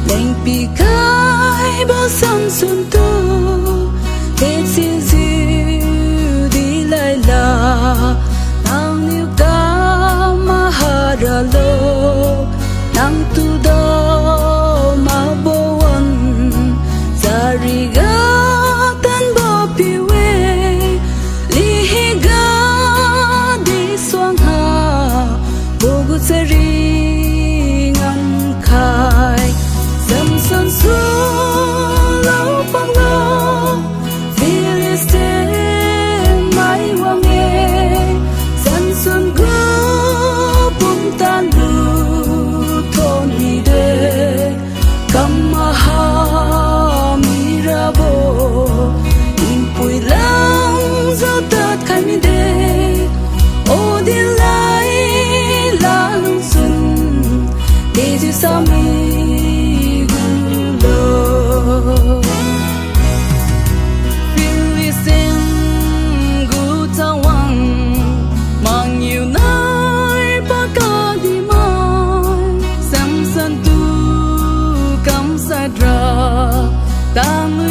đành bị cái bao Samson tu thế xin dịu đi lại là nang niu ca ma ha ra lo nang tu do ma bo wan zari ga tan bo pi we li hi ga di swang ha bo gu zari ngam khai Samson su lo pang lo Philistines mai wang e Samson go bum tan lu thon ni de kamaha mirabo in pui lang zo tat khai mi de Ohl Delilah lung sun de ju sa mi Tang